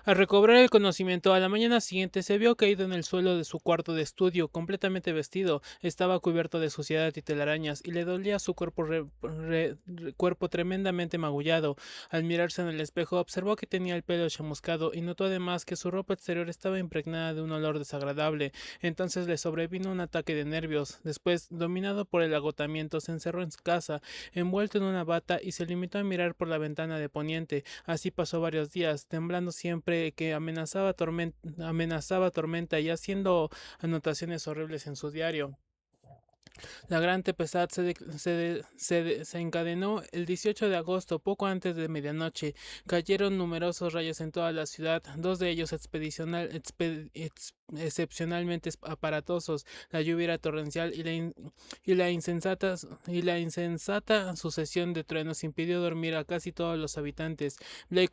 Al recobrar el conocimiento, a la mañana siguiente se vio caído en el suelo de su cuarto de estudio, completamente vestido. Estaba cubierto de suciedad y telarañas, y le dolía su cuerpo, cuerpo tremendamente magullado. Al mirarse en el espejo, observó que tenía el pelo chamuscado y notó además que su ropa exterior estaba impregnada de un olor desagradable. Entonces le sobrevino un ataque de nervios. Después, dominado por el agotamiento, se encerró en su casa, envuelto en una bata, y se limitó a mirar por la ventana de poniente. Así pasó varios días, temblando siempre que amenazaba tormenta y haciendo anotaciones horribles en su diario. La gran tempestad se encadenó el 18 de agosto, poco antes de medianoche. Cayeron numerosos rayos en toda la ciudad, dos de ellos excepcionalmente aparatosos. La lluvia era torrencial y la insensata sucesión de truenos impidió dormir a casi todos los habitantes. Blake,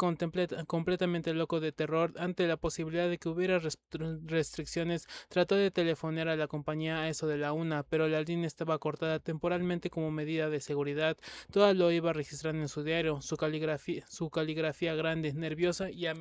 completamente loco de terror ante la posibilidad de que hubiera restricciones, trató de telefonear a la compañía a eso de la una, pero la línea estaba cortada temporalmente como medida de seguridad. Todo lo iba registrando en su diario, su caligrafía grande, nerviosa y a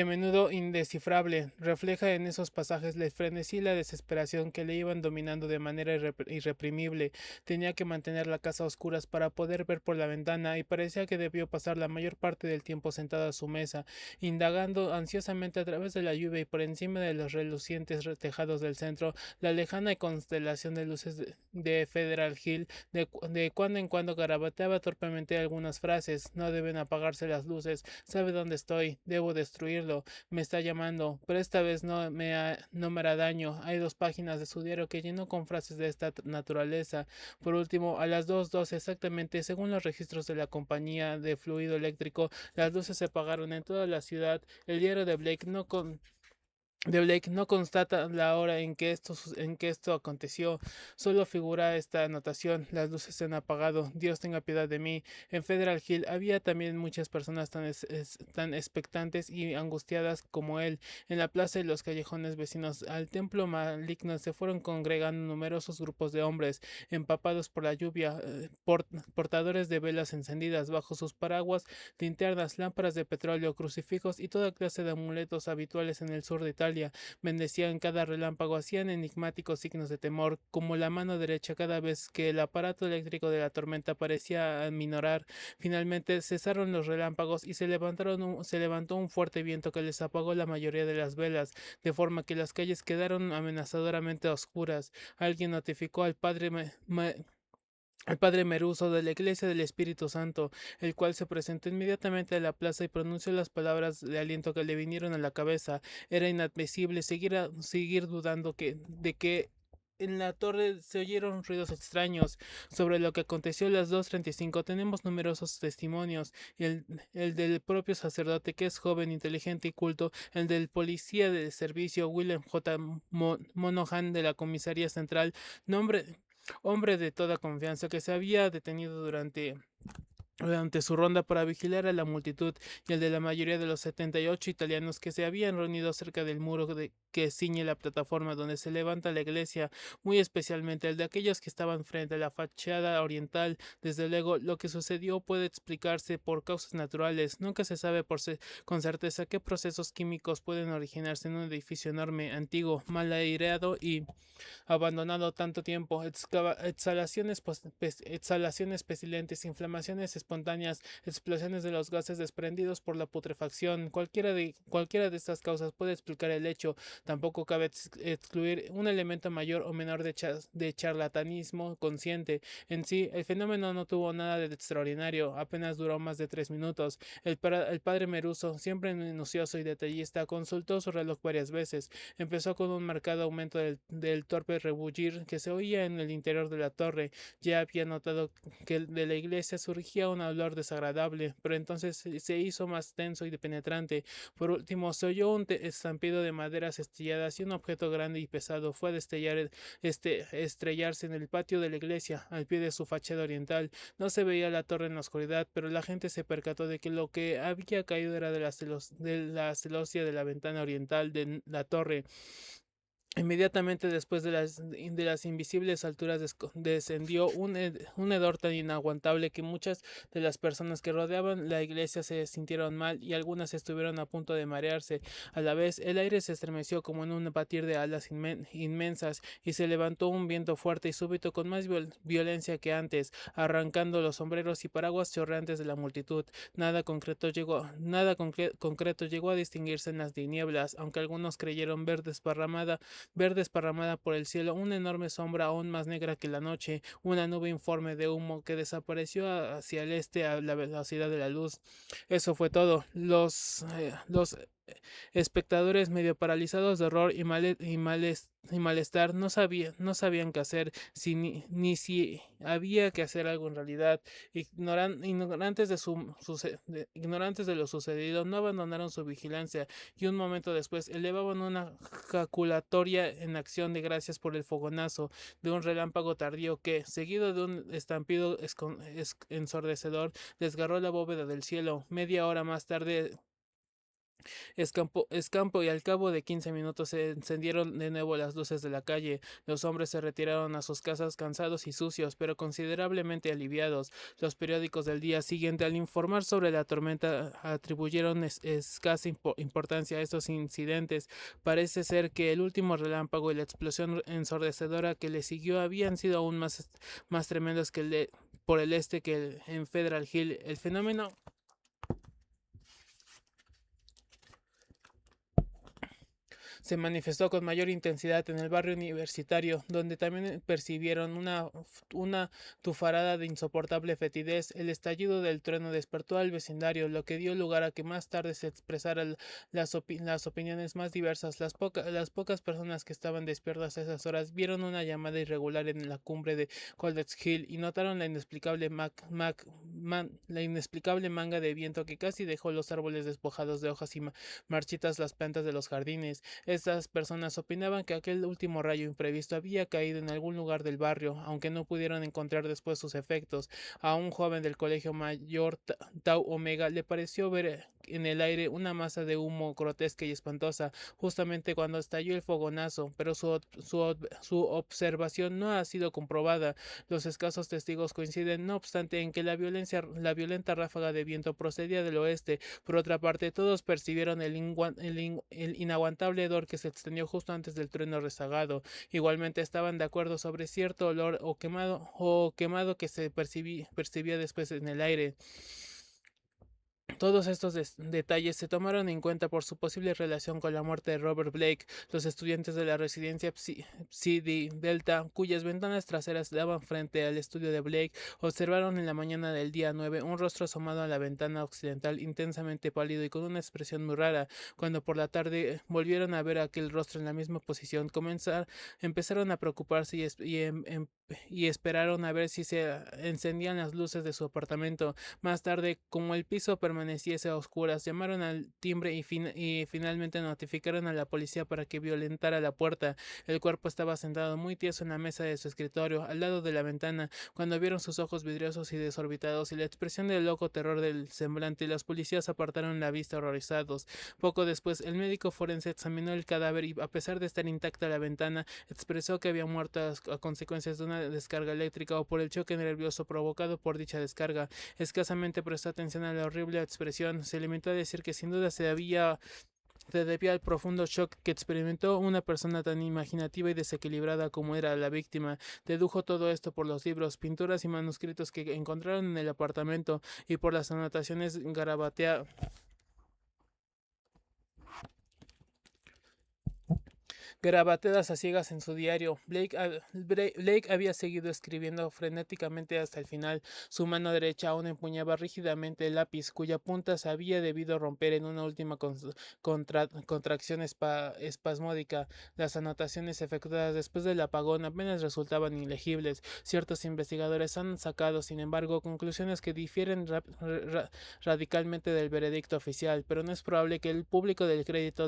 menudo indescifrable. Refleja en esos pasajes el frenesí y la desesperación que le iban dominando de manera irreprimible. Tenía que mantener la casa a oscuras para poder ver por la ventana, y parecía que debió pasar la mayor parte del tiempo sentado a su mesa, indagando ansiosamente a través de la lluvia y por encima de los relucientes tejados del centro, la lejana constelación de luces de Federal Hill. De cuando en cuando garabateaba torpemente algunas frases: no deben apagarse las luces, sabe dónde estoy, debo destruirlo, me está llamando, pero esta vez no me hará daño. Hay dos páginas de su diario que llenó con frases de esta naturaleza. Por último, a las 2:12 exactamente, según los registros de la compañía de fluido eléctrico, las luces se apagaron en toda la ciudad. El diario de Blake no constata la hora en que esto aconteció, solo figura esta anotación: las luces se han apagado, Dios tenga piedad de mí. En Federal Hill había también muchas personas tan expectantes y angustiadas como él. En la plaza y los callejones vecinos al templo maligno se fueron congregando numerosos grupos de hombres, empapados por la lluvia, portadores de velas encendidas bajo sus paraguas, linternas, lámparas de petróleo, crucifijos y toda clase de amuletos habituales en el sur de Italia. Bendecían cada relámpago, hacían enigmáticos signos de temor, como la mano derecha cada vez que el aparato eléctrico de la tormenta parecía aminorar. Finalmente cesaron los relámpagos y se levantó un fuerte viento que les apagó la mayoría de las velas, de forma que las calles quedaron amenazadoramente oscuras. Alguien notificó al padre Meruso de la Iglesia del Espíritu Santo, el cual se presentó inmediatamente a la plaza y pronunció las palabras de aliento que le vinieron a la cabeza. Era inadmisible seguir dudando de que en la torre se oyeron ruidos extraños. Sobre lo que aconteció a las 2:35 tenemos numerosos testimonios: el del propio sacerdote, que es joven, inteligente y culto; el del policía de servicio, William J. Monohan, de la comisaría central, nombre hombre de toda confianza, que se había detenido durante su ronda para vigilar a la multitud; y el de la mayoría de los 78 italianos que se habían reunido cerca del muro que ciñe la plataforma donde se levanta la iglesia, muy especialmente el de aquellos que estaban frente a la fachada oriental. Desde luego, lo que sucedió puede explicarse por causas naturales. Nunca se sabe con certeza qué procesos químicos pueden originarse en un edificio enorme, antiguo, mal aireado y abandonado tanto tiempo. Exhalaciones pestilentes, inflamaciones espontáneas, explosiones de los gases desprendidos por la putrefacción. Cualquiera de estas causas puede explicar el hecho. Tampoco cabe excluir un elemento mayor o menor de charlatanismo consciente. En sí, el fenómeno no tuvo nada de extraordinario, apenas duró más de 3 minutos. El padre Meruso, siempre minucioso y detallista, consultó su reloj varias veces. Empezó con un marcado aumento del torpe rebullir que se oía en el interior de la torre. Ya había notado que de la iglesia surgía un olor desagradable, pero entonces se hizo más tenso y penetrante. Por último, se oyó un estampido de maderas estelladas, y un objeto grande y pesado fue a estrellarse en el patio de la iglesia, al pie de su fachada oriental. No se veía la torre en la oscuridad, pero la gente se percató de que lo que había caído era de la celosía de la ventana oriental de la torre. Inmediatamente después de las invisibles alturas descendió un hedor tan inaguantable que muchas de las personas que rodeaban la iglesia se sintieron mal y algunas estuvieron a punto de marearse. A la vez, el aire se estremeció como en un batir de alas inmensas y se levantó un viento fuerte y súbito con más violencia que antes, arrancando los sombreros y paraguas chorreantes de la multitud. Concreto llegó a distinguirse en las tinieblas, aunque algunos creyeron ver desparramada por el cielo una enorme sombra aún más negra que la noche, una nube informe de humo que desapareció hacia el este a la velocidad de la luz. Eso fue todo. Los espectadores, medio paralizados de horror y malestar, no sabían qué hacer, ni si había que hacer algo en realidad. Ignorantes de lo sucedido, no abandonaron su vigilancia y un momento después elevaban una jaculatoria en acción de gracias por el fogonazo de un relámpago tardío que, seguido de un estampido ensordecedor, desgarró la bóveda del cielo. Media hora más tarde escampo y al cabo de 15 minutos se encendieron de nuevo las luces de la calle. Los hombres se retiraron a sus casas cansados y sucios, pero considerablemente aliviados. Los periódicos del día siguiente, al informar sobre la tormenta, atribuyeron escasa importancia a estos incidentes. Parece ser que el último relámpago y la explosión ensordecedora que le siguió habían sido aún más tremendos por el este que en Federal Hill. El fenómeno se manifestó con mayor intensidad en el barrio universitario, donde también percibieron una tufarada de insoportable fetidez. El estallido del trueno despertó al vecindario, lo que dio lugar a que más tarde se expresaran las opiniones más diversas. Las pocas personas que estaban despiertas a esas horas vieron una llamada irregular en la cumbre de College Hill y notaron la inexplicable manga de viento que casi dejó los árboles despojados de hojas y marchitas las plantas de los jardines. Estas personas opinaban que aquel último rayo imprevisto había caído en algún lugar del barrio, aunque no pudieron encontrar después sus efectos. A un joven del colegio mayor Tau Omega le pareció ver en el aire una masa de humo grotesca y espantosa, justamente cuando estalló el fogonazo, pero su observación no ha sido comprobada. Los escasos testigos coinciden, no obstante, en que la violenta ráfaga de viento procedía del oeste. Por otra parte, todos percibieron el inaguantable hedor que se extendió justo antes del trueno rezagado. Igualmente estaban de acuerdo sobre cierto olor o quemado que se percibía después en el aire. Todos estos detalles se tomaron en cuenta por su posible relación con la muerte de Robert Blake. Los estudiantes de la residencia Psi Delta, cuyas ventanas traseras daban frente al estudio de Blake, observaron en la mañana del día 9 un rostro asomado a la ventana occidental, intensamente pálido y con una expresión muy rara. Cuando por la tarde volvieron a ver aquel rostro en la misma posición, empezaron a preocuparse y esperaron a ver si se encendían las luces de su apartamento. Más tarde, como el piso permaneciese a oscuras, llamaron al timbre y finalmente notificaron a la policía para que violentara la puerta. El cuerpo estaba sentado muy tieso en la mesa de su escritorio, al lado de la ventana. Cuando vieron sus ojos vidriosos y desorbitados y la expresión del loco terror del semblante, los policías apartaron la vista horrorizados. Poco después, el médico forense examinó el cadáver y, a pesar de estar intacta la ventana, expresó que había muerto a consecuencias de una descarga eléctrica o por el choque nervioso provocado por dicha descarga. Escasamente prestó atención a la horrible expresión. Se limitó a decir que sin duda se debía al profundo shock que experimentó una persona tan imaginativa y desequilibrada como era la víctima. Dedujo todo esto por los libros, pinturas y manuscritos que encontraron en el apartamento y por las anotaciones garabateadas a ciegas en su diario. Blake había seguido escribiendo frenéticamente hasta el final. Su mano derecha aún empuñaba rígidamente el lápiz, cuya punta se había debido romper en una última contracción espasmódica. Las anotaciones efectuadas después del apagón apenas resultaban ilegibles. Ciertos investigadores han sacado, sin embargo, conclusiones que difieren radicalmente del veredicto oficial, pero no es probable que el público dé crédito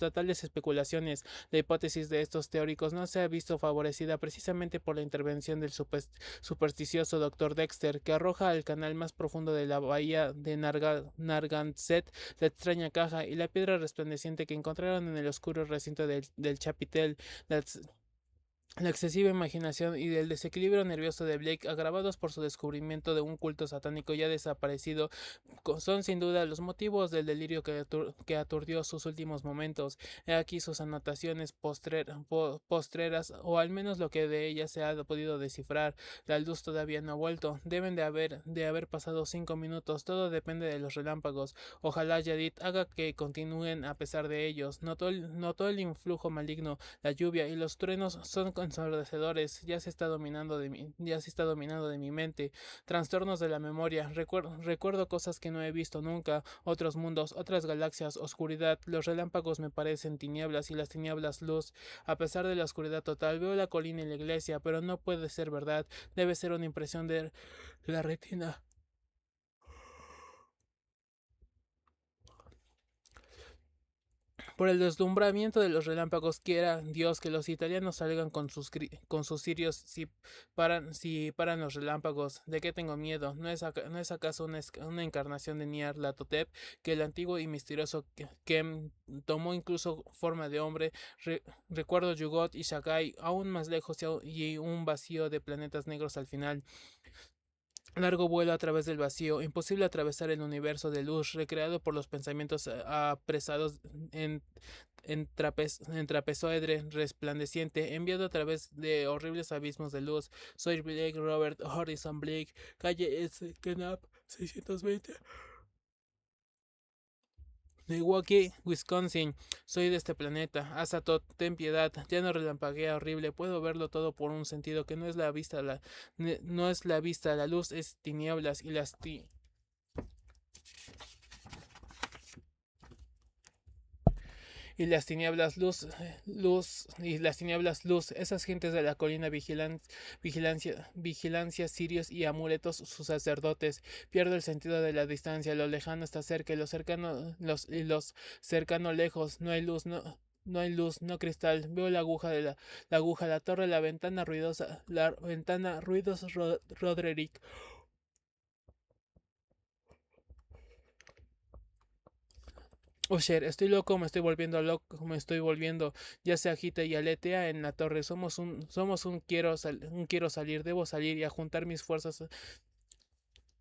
a tales especulaciones especulaciones. La hipótesis de estos teóricos no se ha visto favorecida precisamente por la intervención del supersticioso Dr. Dexter, que arroja al canal más profundo de la bahía de Narragansett la extraña caja y la piedra resplandeciente que encontraron en el oscuro recinto del Chapitel. La excesiva imaginación y el desequilibrio nervioso de Blake, agravados por su descubrimiento de un culto satánico ya desaparecido, son sin duda los motivos del delirio que aturdió sus últimos momentos. He aquí sus anotaciones postreras, o al menos lo que de ellas se ha podido descifrar. La luz todavía no ha vuelto. Deben de haber pasado 5 minutos. Todo depende de los relámpagos. Ojalá Yadid haga que continúen a pesar de ellos. Notó el influjo maligno. La lluvia y los truenos son ensordecedores. Ya se está dominando de mi mente. Trastornos de la memoria. Recuerdo cosas que no he visto nunca. Otros mundos, otras galaxias, oscuridad. Los relámpagos me parecen tinieblas y las tinieblas luz. A pesar de la oscuridad total, veo la colina y la iglesia, pero no puede ser verdad. Debe ser una impresión de la retina. Por el deslumbramiento de los relámpagos, quiera Dios que los italianos salgan con sus cirios si paran los relámpagos. ¿De qué tengo miedo? ¿No es acaso una encarnación de Nyarlathotep, que el antiguo y misterioso Kem tomó incluso forma de hombre? Recuerdo Yugot y Shagai, aún más lejos y un vacío de planetas negros al final. Largo vuelo a través del vacío, imposible atravesar el universo de luz recreado por los pensamientos apresados en trapezoedre resplandeciente, enviado a través de horribles abismos de luz. Soy Blake Robert Horizon Blake, calle S. Knapp 620. Milwaukee, Wisconsin. Soy de este planeta. Azatoth, ten piedad. Ya no relampaguea horrible. Puedo verlo todo por un sentido que no es la vista. No es la vista. La luz es tinieblas y las tinieblas luz, esas gentes de la colina vigilancia, sirios y amuletos, sus sacerdotes. Pierdo el sentido de la distancia, lo lejano está cerca y los cercano lejos. No hay luz, no hay luz, no cristal. Veo la aguja, la torre, la ventana ruidosa, Roderick. Usher, estoy loco, me estoy volviendo loco, me estoy volviendo. Ya se agita y aletea en la torre. Somos un quiero salir, debo salir y a juntar mis fuerzas.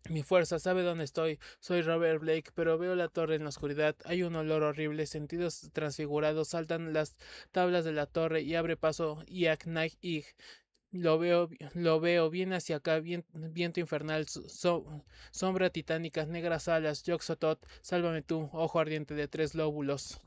Mi fuerza sabe dónde estoy. Soy Robert Blake, pero veo la torre en la oscuridad. Hay un olor horrible, sentidos transfigurados. Saltan las tablas de la torre y abre paso Iag Ig. Lo veo, viene hacia acá, viento infernal, sombra titánica, negras alas, Yoxotot, sálvame tú, ojo ardiente de 3 lóbulos.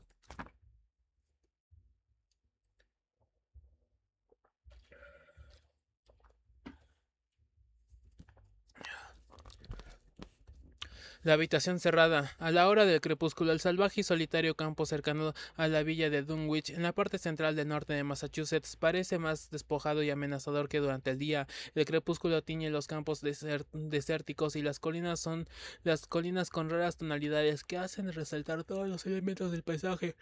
La habitación cerrada. A la hora del crepúsculo, el salvaje y solitario campo cercano a la villa de Dunwich, en la parte central del norte de Massachusetts, parece más despojado y amenazador que durante el día. El crepúsculo tiñe los campos desérticos y las colinas son las colinas con raras tonalidades que hacen resaltar todos los elementos del paisaje.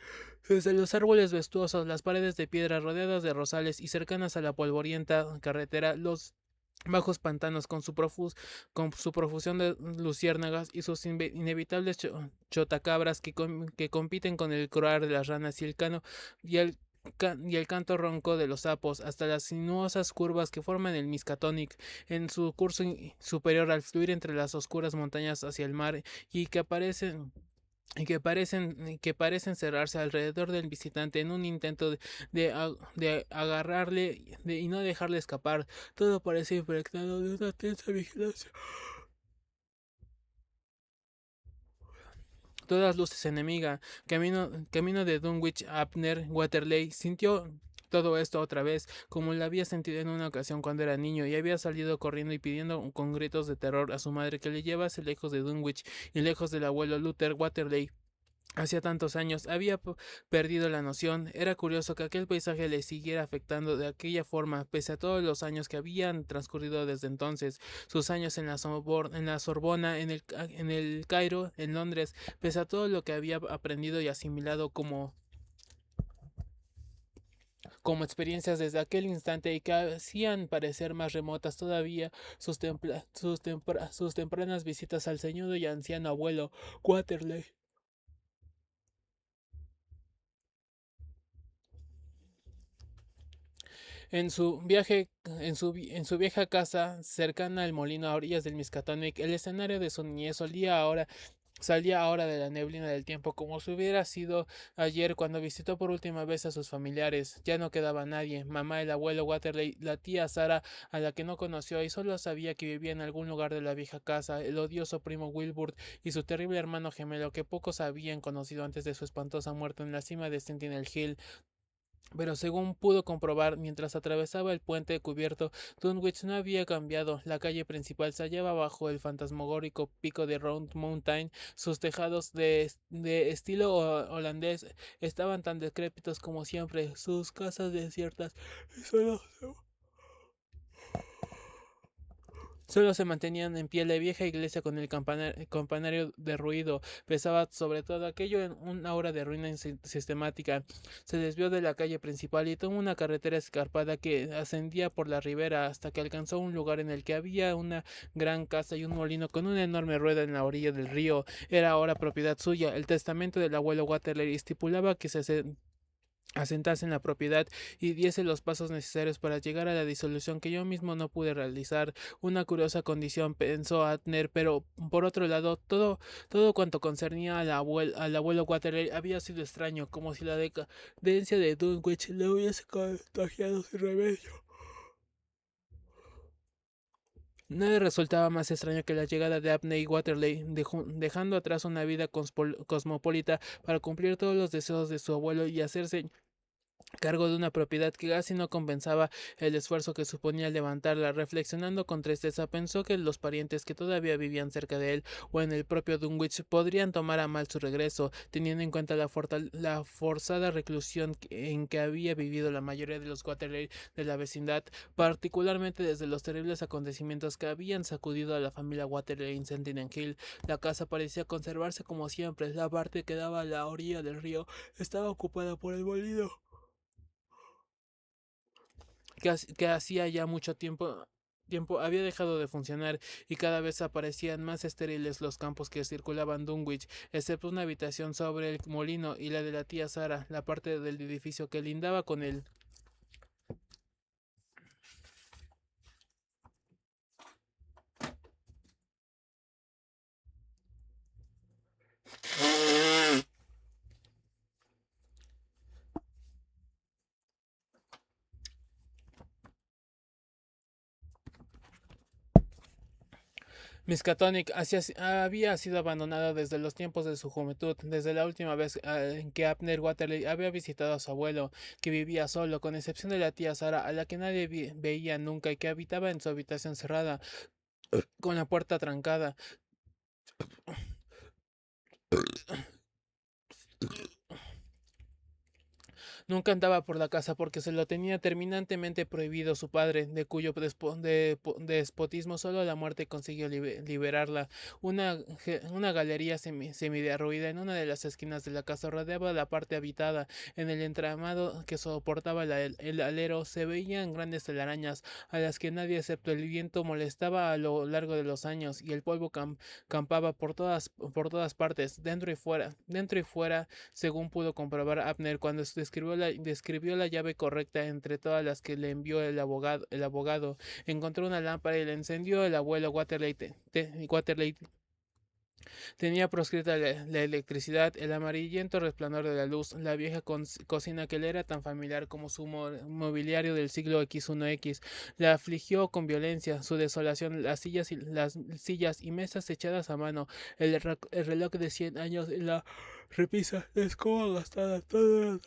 Desde los árboles vestuosos, las paredes de piedra rodeadas de rosales y cercanas a la polvorienta carretera, los bajos pantanos con su profusión de luciérnagas y sus inevitables chotacabras que compiten con el croar de las ranas y el, y el canto ronco de los sapos, hasta las sinuosas curvas que forman el Miskatonic en su curso superior al fluir entre las oscuras montañas hacia el mar y que parecen cerrarse alrededor del visitante en un intento de agarrarle y no dejarle escapar. Todo parece impregnado de una tensa vigilancia. Todas luces enemiga. Camino de Dunwich a Abner Waterley. Sintió todo esto otra vez, como lo había sentido en una ocasión cuando era niño, y había salido corriendo y pidiendo con gritos de terror a su madre que le llevase lejos de Dunwich y lejos del abuelo Luther Waterley. Hacía tantos años, había perdido la noción. Era curioso que aquel paisaje le siguiera afectando de aquella forma, pese a todos los años que habían transcurrido desde entonces. Sus años en la Sorbona, en el Cairo, en Londres, pese a todo lo que había aprendido y asimilado como como experiencias desde aquel instante y que hacían parecer más remotas todavía sus tempranas visitas al ceñudo y anciano abuelo Watterley. En su vieja casa, cercana al molino a orillas del Miskatonic, el escenario de su niñez salía ahora de la neblina del tiempo, como si hubiera sido ayer cuando visitó por última vez a sus familiares. Ya no quedaba nadie, mamá, el abuelo Watterley, la tía Sara, a la que no conoció y solo sabía que vivía en algún lugar de la vieja casa, el odioso primo Wilbur y su terrible hermano gemelo que pocos habían conocido antes de su espantosa muerte en la cima de Sentinel Hill. Pero según pudo comprobar mientras atravesaba el puente cubierto, Dunwich no había cambiado. La calle principal se hallaba bajo el fantasmagórico pico de Round Mountain. Sus tejados de estilo holandés estaban tan decrépitos como siempre, sus casas desiertas y solo se mantenían en pie. La vieja iglesia con el campanario derruido pesaba sobre todo aquello en una aura de ruina sistemática. Se desvió de la calle principal y tomó una carretera escarpada que ascendía por la ribera hasta que alcanzó un lugar en el que había una gran casa y un molino con una enorme rueda en la orilla del río. Era ahora propiedad suya. El testamento del abuelo Waterley estipulaba que se asentase en la propiedad y diese los pasos necesarios para llegar a la disolución que yo mismo no pude realizar. Una curiosa condición, pensó Atner, pero por otro lado, todo cuanto concernía al abuelo Waterley había sido extraño, como si la decadencia de Dunwich le hubiese contagiado sin remedio. Nada resultaba más extraño que la llegada de Abney Waterley, dejando atrás una vida cosmopolita para cumplir todos los deseos de su abuelo y hacerse cargo de una propiedad que casi no compensaba el esfuerzo que suponía levantarla. Reflexionando con tristeza, pensó que los parientes que todavía vivían cerca de él o en el propio Dunwich podrían tomar a mal su regreso, teniendo en cuenta la forzada reclusión en que había vivido la mayoría de los Waterley de la vecindad, particularmente desde los terribles acontecimientos que habían sacudido a la familia Waterley en Sentinel Hill. La casa parecía conservarse como siempre. La parte que daba a la orilla del río estaba ocupada por el molino que hacía ya mucho tiempo había dejado de funcionar y cada vez aparecían más estériles los campos que circulaban Dunwich, excepto una habitación sobre el molino y la de la tía Sara, la parte del edificio que lindaba con él. Miskatonic había sido abandonada desde los tiempos de su juventud, desde la última vez en que Abner Waterley había visitado a su abuelo, que vivía solo, con excepción de la tía Sara, a la que nadie veía nunca y que habitaba en su habitación cerrada, con la puerta trancada. Nunca andaba por la casa porque se lo tenía terminantemente prohibido su padre, de cuyo despotismo solo la muerte consiguió liberarla. Una galería semiderruida en una de las esquinas de la casa rodeaba la parte habitada. En el entramado que soportaba el alero se veían grandes telarañas a las que nadie excepto el viento molestaba a lo largo de los años y el polvo campaba por todas partes, dentro y fuera, según pudo comprobar Abner cuando describió la llave correcta entre todas las que le envió el abogado. Encontró una lámpara y la encendió. El abuelo Waterley tenía proscrita la electricidad, el amarillento resplandor de la luz, la vieja cocina que le era tan familiar como su mobiliario del siglo X1X. La afligió con violencia, su desolación, las sillas y mesas echadas a mano, el reloj de 100 años y la repisa, la escoba gastada, todo.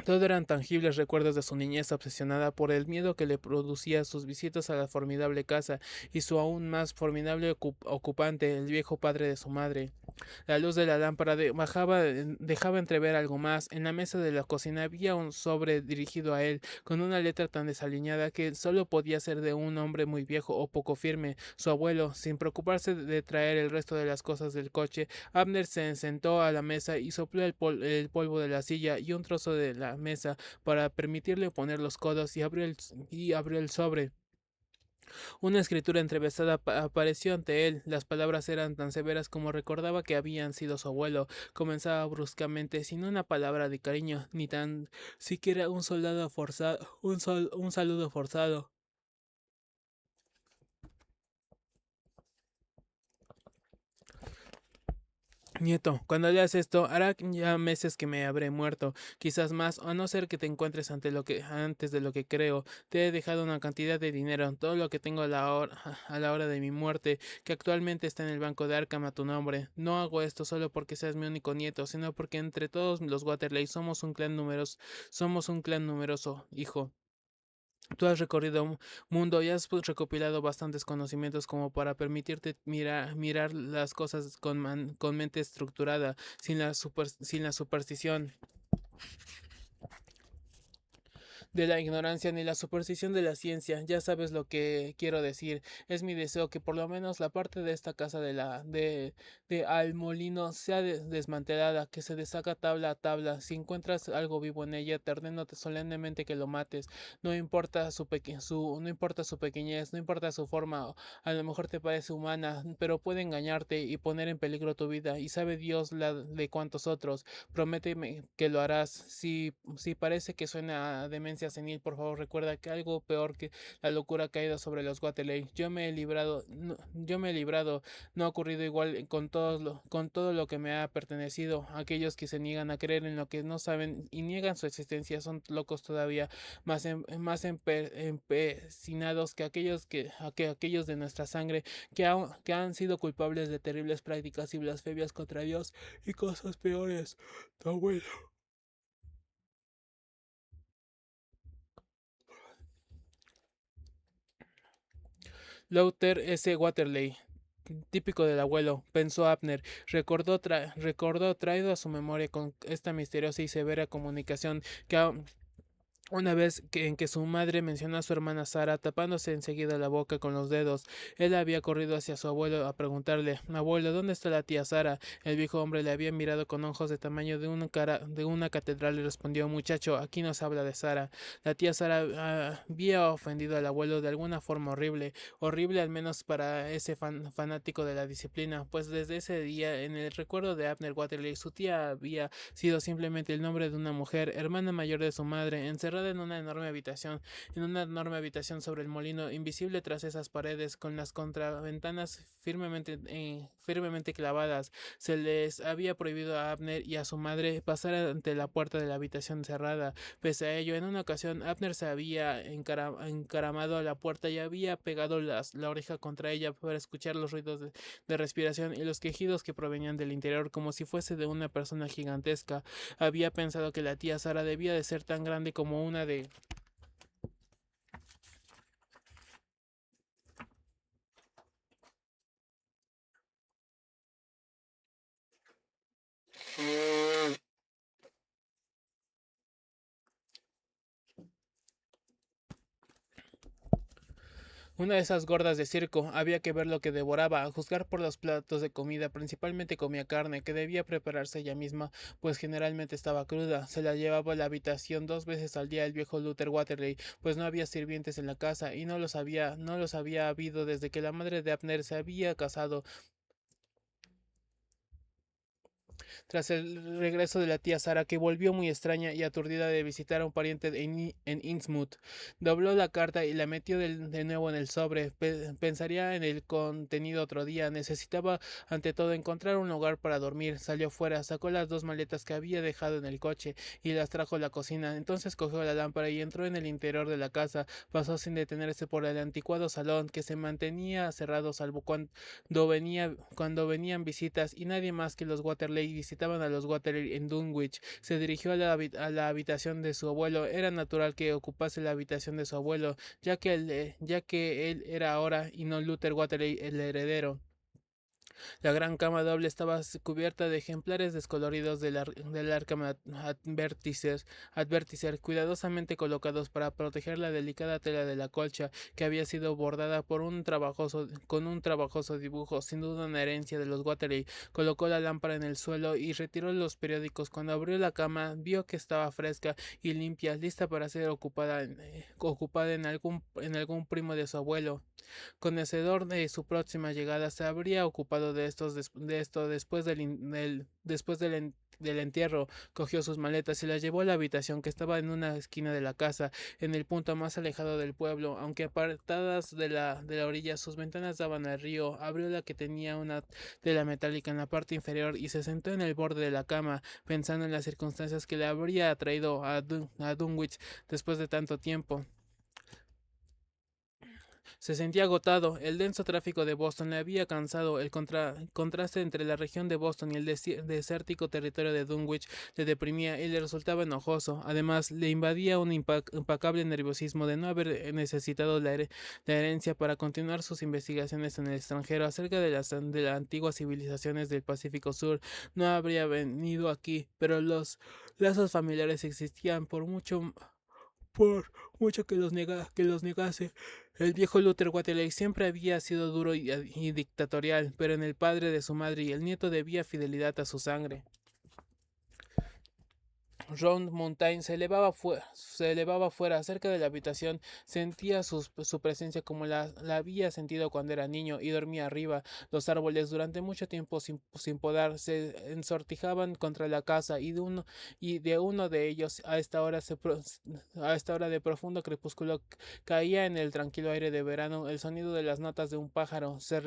Todo eran tangibles recuerdos de su niñez obsesionada por el miedo que le producía sus visitas a la formidable casa y su aún más formidable ocupante, el viejo padre de su madre. La luz de la lámpara dejaba entrever algo más. En la mesa de la cocina había un sobre dirigido a él, con una letra tan desaliñada que solo podía ser de un hombre muy viejo o poco firme. Su abuelo, sin preocuparse de traer el resto de las cosas del coche, Abner se sentó a la mesa y sopló el polvo de la silla y un trozo de la mesa para permitirle poner los codos y abrió el sobre. Una escritura entrevestada apareció ante él. Las palabras eran tan severas como recordaba que habían sido su abuelo. Comenzaba bruscamente, sin una palabra de cariño, ni tan siquiera un saludo forzado. Nieto, cuando leas esto, hará ya meses que me habré muerto, quizás más, a no ser que te encuentres antes de lo que creo. Te he dejado una cantidad de dinero, todo lo que tengo a la hora de mi muerte, que actualmente está en el banco de Arkham a tu nombre. No hago esto solo porque seas mi único nieto, sino porque entre todos los Waterley somos un clan numeroso, hijo. Tú has recorrido un mundo y has recopilado bastantes conocimientos como para permitirte mirar las cosas con mente estructurada, sin la superstición de la ignorancia ni la superstición de la ciencia. Ya sabes lo que quiero decir. Es mi deseo que por lo menos la parte de esta casa de Almolino sea desmantelada, que se deshaga tabla a tabla. Si encuentras algo vivo en ella, te ordeno solemnemente que lo mates. No importa su pequeñez, no importa su forma. A lo mejor te parece humana, pero puede engañarte y poner en peligro tu vida. Y sabe Dios la de cuántos otros. Prométeme que lo harás. Si parece que suena a demencia senil, por favor recuerda que algo peor que la locura ha caído sobre los Waterley. Yo me he librado, no ha ocurrido igual con todo lo que me ha pertenecido. Aquellos que se niegan a creer en lo que no saben y niegan su existencia son locos todavía, más empecinados que aquellos de nuestra sangre que han sido culpables de terribles prácticas y blasfemias contra Dios y cosas peores. Tu abuelo. Luther S. Waterley, típico del abuelo, pensó Abner, recordó traído a su memoria con esta misteriosa y severa comunicación una vez en que su madre mencionó a su hermana Sara, tapándose enseguida la boca con los dedos, él había corrido hacia su abuelo a preguntarle: Abuelo, ¿dónde está la tía Sara? El viejo hombre le había mirado con ojos de tamaño de una catedral y respondió: Muchacho, aquí no se habla de Sara. La tía Sara había ofendido al abuelo de alguna forma horrible, horrible al menos para ese fanático de la disciplina, pues desde ese día, en el recuerdo de Abner Waterley, su tía había sido simplemente el nombre de una mujer, hermana mayor de su madre, encerrada en una enorme habitación sobre el molino, invisible tras esas paredes, con las contraventanas firmemente clavadas. Se les había prohibido a Abner y a su madre pasar ante la puerta de la habitación cerrada. Pese a ello, en una ocasión, Abner se había encaramado a la puerta y había pegado la oreja contra ella para escuchar los ruidos de respiración y los quejidos que provenían del interior como si fuese de una persona gigantesca. Había pensado que la tía Sara debía de ser tan grande como una de... Una de esas gordas de circo. Había que ver lo que devoraba, a juzgar por los platos de comida. Principalmente comía carne, que debía prepararse ella misma, pues generalmente estaba cruda. Se la llevaba a la habitación 2 veces al día el viejo Luther Waterley, pues no había sirvientes en la casa, y no los había habido desde que la madre de Abner se había casado. Tras el regreso de la tía Sara, que volvió muy extraña y aturdida de visitar a un pariente en Innsmouth, dobló la carta y la metió de nuevo en el sobre. Pensaría en el contenido otro día. Necesitaba, ante todo, encontrar un lugar para dormir. Salió fuera, sacó las 2 maletas que había dejado en el coche y las trajo a la cocina. Entonces cogió la lámpara y entró en el interior de la casa. Pasó sin detenerse por el anticuado salón, que se mantenía cerrado salvo cuando venían visitas, y nadie más que los Waterley visitaban a los Watterly en Dunwich. Se dirigió a la habitación de su abuelo. Era natural que ocupase la habitación de su abuelo, ya que él era ahora y no Luther Watterly el heredero. La gran cama doble estaba cubierta de ejemplares descoloridos del Arkham Advertiser, cuidadosamente colocados para proteger la delicada tela de la colcha, que había sido bordada con un trabajoso dibujo, sin duda una herencia de los Watterly. Colocó la lámpara en el suelo y retiró los periódicos. Cuando abrió la cama, vio que estaba fresca y limpia, lista para ser ocupada en algún primo de su abuelo. Conocedor de su próxima llegada, se habría ocupado de esto después del entierro. Cogió sus maletas y las llevó a la habitación, que estaba en una esquina de la casa, en el punto más alejado del pueblo. Aunque apartadas de la orilla, sus ventanas daban al río. Abrió la que tenía una tela metálica en la parte inferior y se sentó en el borde de la cama, pensando en las circunstancias que le habría atraído a Dunwich después de tanto tiempo. Se sentía agotado. El denso tráfico de Boston le había cansado. El contraste entre la región de Boston y el desértico territorio de Dunwich le deprimía y le resultaba enojoso. Además, le invadía un impacable nerviosismo de no haber necesitado la herencia para continuar sus investigaciones en el extranjero acerca de las antiguas civilizaciones del Pacífico Sur. No habría venido aquí, pero los lazos familiares existían por mucho que los negase. El viejo Luther Waterley siempre había sido duro y dictatorial, pero en el padre de su madre y el nieto debía fidelidad a su sangre. Round Mountain se elevaba fuera, cerca de la habitación. Sentía su presencia como la había sentido cuando era niño y dormía arriba. Los árboles durante mucho tiempo sin podar se ensortijaban contra la casa y de uno de ellos a esta hora de profundo crepúsculo caía en el tranquilo aire de verano el sonido de las notas de un pájaro. Se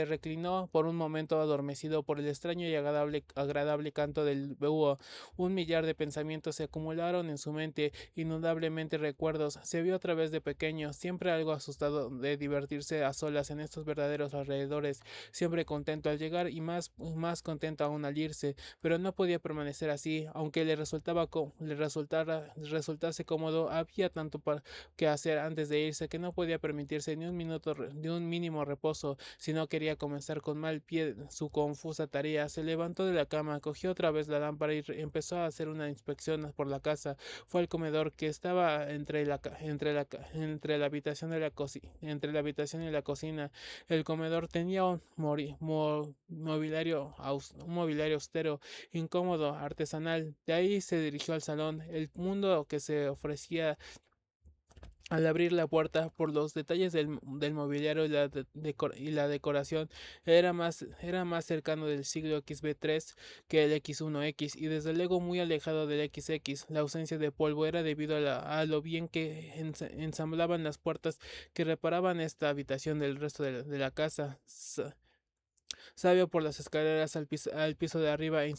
reclinó por un momento adormecido por el extraño y agradable canto del búho. Un millar de pensamientos se acumularon en su mente, inundablemente recuerdos. Se vio otra vez de pequeño, siempre algo asustado de divertirse a solas en estos verdaderos alrededores, siempre contento al llegar y más contento aún al irse, pero no podía permanecer así, aunque resultase cómodo. Había tanto que hacer antes de irse que no podía permitirse ni un minuto de un mínimo reposo. Si no quería comenzar con mal pie su confusa tarea, se levantó de la cama, cogió otra vez la lámpara y empezó a hacer una inspección por la casa. Fue al comedor, que estaba entre la habitación y la cocina. El comedor tenía un mobiliario austero, incómodo, artesanal. De ahí se dirigió al salón. El mundo que se ofrecía al abrir la puerta, por los detalles del mobiliario y la decoración, era más cercano del siglo XB3 que el X1X, y desde luego muy alejado del XX. La ausencia de polvo era debido a lo bien que ensamblaban las puertas que reparaban esta habitación del resto de la casa. Subió por las escaleras al piso de arriba e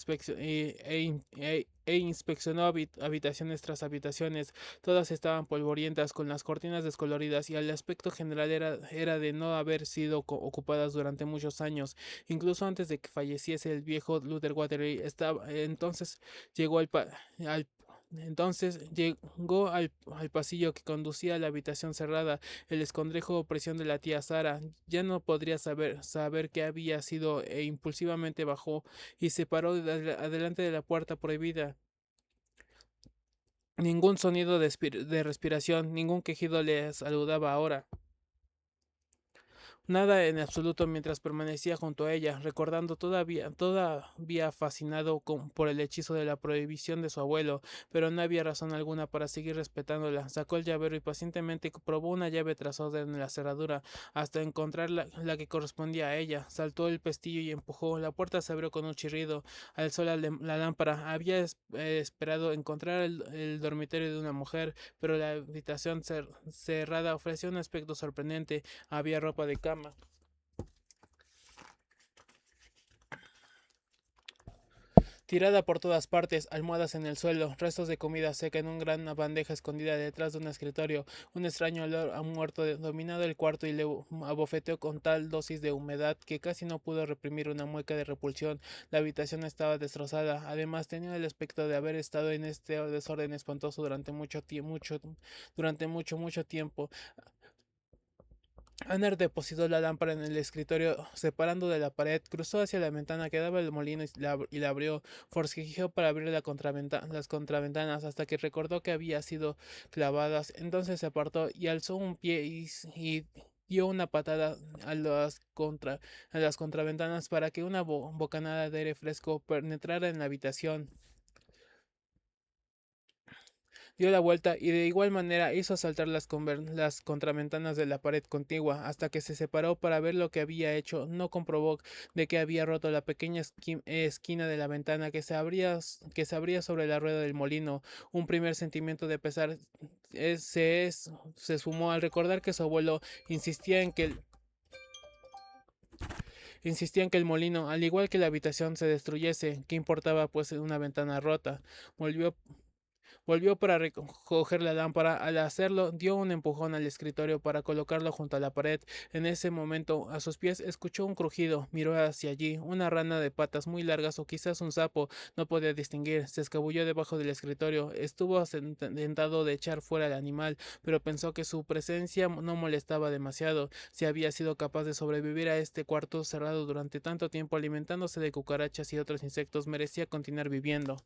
inspeccionó habitaciones tras habitaciones. Todas estaban polvorientas, con las cortinas descoloridas, y el aspecto general era de no haber sido ocupadas durante muchos años. Incluso antes de que falleciese el viejo Luther Waterley, llegó al al pasillo que conducía a la habitación cerrada. El escondrijo opresión de la tía Sara. Ya no podría saber qué había sido, e impulsivamente bajó y se paró adelante de la puerta prohibida. Ningún sonido de respiración, ningún quejido le saludaba ahora. Nada en absoluto, mientras permanecía junto a ella, recordando todavía fascinado por el hechizo de la prohibición de su abuelo, pero no había razón alguna para seguir respetándola. Sacó el llavero y pacientemente probó una llave tras otra en la cerradura, hasta encontrar la que correspondía a ella. Saltó el pestillo y empujó. La puerta se abrió con un chirrido. Alzó la lámpara. Había esperado encontrar el dormitorio de una mujer, pero la habitación cerrada ofrecía un aspecto sorprendente. Había ropa de cama, Tirada por todas partes, almohadas en el suelo, restos de comida seca en una gran bandeja escondida detrás de un escritorio, un extraño olor a muerto dominado el cuarto y le abofeteó con tal dosis de humedad que casi no pudo reprimir una mueca de repulsión. La habitación estaba destrozada, además tenía el aspecto de haber estado en este desorden espantoso durante mucho tiempo. Anner depositó la lámpara en el escritorio, separando de la pared, cruzó hacia la ventana que daba al molino y la abrió, forcejeó para abrir las contraventanas hasta que recordó que había sido clavadas. Entonces se apartó y alzó un pie y dio una patada a las contraventanas para que una bocanada de aire fresco penetrara en la habitación. Dio la vuelta y de igual manera hizo saltar las contraventanas de la pared contigua hasta que se separó para ver lo que había hecho. No comprobó de que había roto la pequeña esquina de la ventana que se abría sobre la rueda del molino. Un primer sentimiento de pesar se esfumó al recordar que su abuelo insistía en que el molino, al igual que la habitación, se destruyese. ¿Qué importaba pues una ventana rota? Volvió Volvió para recoger la lámpara. Al hacerlo, dio un empujón al escritorio para colocarlo junto a la pared. En ese momento, a sus pies escuchó un crujido. Miró hacia allí. Una rana de patas muy largas o quizás un sapo. No podía distinguir. Se escabulló debajo del escritorio. Estuvo tentado de echar fuera al animal, pero pensó que su presencia no molestaba demasiado. Si había sido capaz de sobrevivir a este cuarto cerrado durante tanto tiempo alimentándose de cucarachas y otros insectos, merecía continuar viviendo.